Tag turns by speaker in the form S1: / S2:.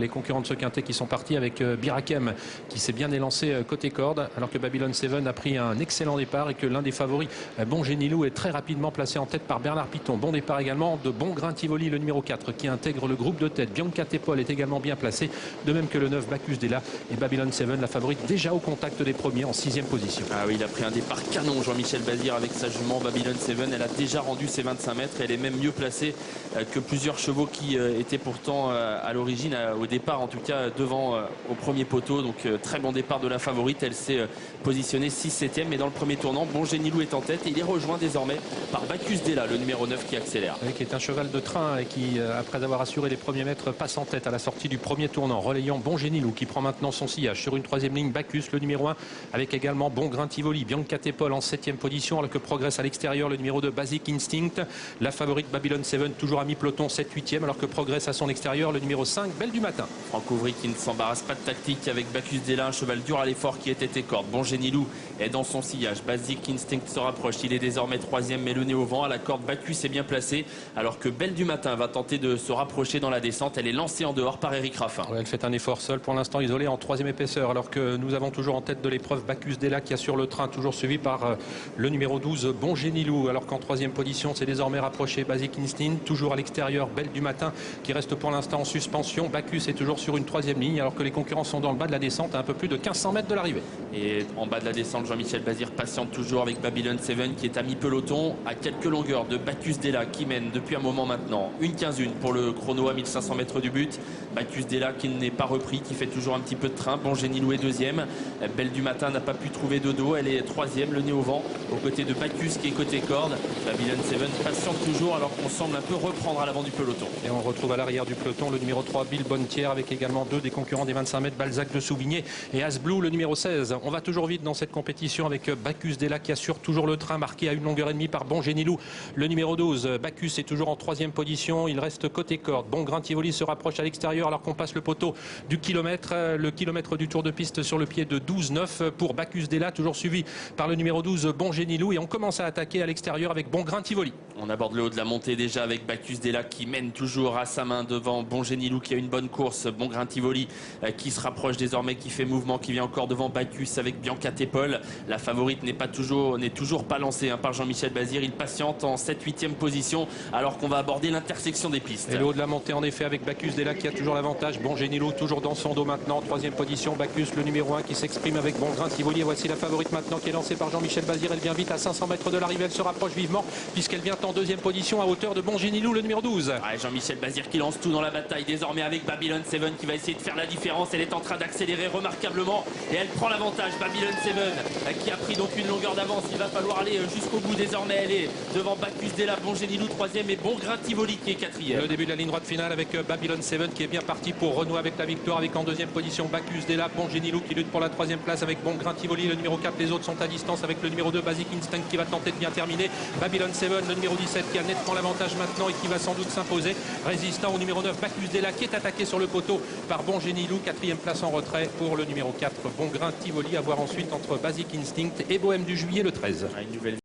S1: Les concurrents de ce quintet qui sont partis avec Birakem qui s'est bien élancé côté corde, alors que Babylon 7 a pris un excellent départ et que l'un des favoris, Bon Génilou, est très rapidement placé en tête par Bernard Piton. Bon départ également de Bon Grain Tivoli, le numéro 4, qui intègre le groupe de tête. Bianca Tepol est également bien placé, de même que le 9 Bacchus Della, et Babylon 7, la favorite déjà au contact des premiers en 6e position.
S2: Ah oui, il a pris un départ canon, Jean-Michel Bazir, avec sa jument Babylon 7. Elle a déjà rendu ses 25 mètres. Elle est même mieux placée que plusieurs chevaux qui étaient pourtant à l'origine, au départ en tout cas, devant au premier poteau. Donc très bon départ de la favorite. Elle s'est positionnée 6-7e, mais dans le premier tournant, Bon Génilou est en tête et il est rejoint désormais par Bacchus Della, le numéro 9 qui accélère.
S1: Oui, qui est un cheval de train et qui, après avoir assuré les premiers mètres, passe en tête à la sortie du premier tournant, relayant Bon Génilou qui prend maintenant son sillage sur une 3e ligne. Bacchus, le numéro 1, avec également Bon Grain Tivoli. Bianca Tepol en 7e position, alors que progresse à l'extérieur le numéro 2 Basic Instinct. La favorite Babylon 7 toujours à mi-peloton, 7-8e, alors que progresse à son extérieur le numéro 5 Belle du Matin.
S2: Franck Ouvry qui ne s'embarrasse pas de tactique avec Bacchus Della, un cheval dur à l'effort qui était tête corde. Bon Génilou est dans son sillage. Basic Instinct se rapproche. Il est désormais 3e, mais le nez au vent. À la corde, Bacchus est bien placé, alors que Belle du Matin va tenter de se rapprocher dans la descente. Elle est lancée en dehors par Eric Raffin.
S1: Ouais, elle fait un effort seul pour l'instant, isolée en 3e épaisseur, alors que nous avons toujours en tête de l'épreuve Bacchus Della qui assure le train, toujours suivi par le numéro 12 Bon Génilou, alors qu'en 3e position c'est désormais rapproché Basic Instinct, toujours à l'extérieur Belle du Matin qui reste pour l'instant en suspension. Bacchus est toujours sur une 3e ligne, alors que les concurrents sont dans le bas de la descente à un peu plus de 1500 mètres de l'arrivée.
S2: Et en bas de la descente, Jean-Michel Bazir patiente toujours avec Babylon 7 qui est à mi-peloton, à quelques longueurs de Bacchus Della qui mène depuis un moment maintenant. 1:15 pour le chrono à 1500 mètres du but. Bacchus Della qui n'est pas repris, qui fait toujours un petit peu de train. Bon Génilou est 2e. Belle du Matin n'a pas pu trouver de dos, elle est 3e, le nez au vent, aux côtés de Bacchus qui est côté corde. Babylon 7 patiente toujours, alors qu'on semble un peu reprendre à l'avant du peloton.
S1: Et on retrouve à l'arrière du peloton le numéro 3 Bill Bonnetière, avec également 2 des concurrents des 25 mètres, Balzac de Souvigné et Asblou, le numéro 16. On va toujours vite dans cette compétition avec Bacchus Della qui assure toujours le train, marqué à 1h30 par Bon Génilou, le numéro 12. Bacchus est toujours en 3e position, il reste côté corde. Bon Grain Tivoli se rapproche à l'extérieur alors qu'on passe le poteau du kilomètre. Le kilomètre du tour de piste sur le pied de 12,9 pour Bacchus Della, toujours suivi par le numéro 12 Bon Génilou, et on commence à attaquer à l'extérieur avec Bon Grain Tivoli.
S2: On aborde le haut de la montée déjà avec Bacchus Della qui mène toujours à sa main devant Bon Génilou qui a une bonne course. Bon Grain Tivoli qui se rapproche désormais, qui fait mouvement, qui vient encore devant Bacchus avec Bianca Tepol. La favorite n'est toujours pas lancée par Jean-Michel Bazir. Il patiente en 7-8e position alors qu'on va aborder l'intersection des pistes.
S1: Et le haut de la montée en effet avec Bacchus Della qui a toujours l'avantage. Bon Génilou toujours dans son dos maintenant, 3e position. Bacchus, le numéro 1, qui s'exprime avec Bon Grain Tivoli. Et voici la favorite maintenant qui est lancée par Jean-Michel Bazir. Elle vient vite à 500 mètres de l'arrivée. Elle se rapproche vivement puisqu'elle vient en 2e position à hauteur de Bon Génilou, le numéro 12.
S2: Jean-Michel Bazir qui lance tout dans la bataille désormais avec Babylon 7 qui va essayer de faire la différence. Elle est en train d'accélérer remarquablement et elle prend l'avantage. Babylon 7 qui a pris donc une longueur d'avance. Il va falloir aller jusqu'au bout désormais. Elle est devant Bacchus Della, Bon Génilou 3e et Bon Grain Tivoli qui est 4e.
S1: Le début de la ligne droite finale avec Babylon 7 qui est bien parti pour renouer avec la victoire, avec en 2e position Bacchus Della, Bon Génilou qui lutte pour la 3e place avec Bon Grain Tivoli, le numéro 4. Les autres sont à distance avec le numéro 2 Basic Instinct qui va tenter de bien terminer. Babylon 7, le numéro 17, qui a nettement l'avantage maintenant et qui va sans doute s'imposer, résistant au numéro 9 Bacchus Della qui est attaqué sur le poteau par Bon Génilou. 4e place en retrait pour le numéro 4 Bon Grain Tivoli, à voir ensuite entre Basic Instinct et Bohème du Juillet, le 13.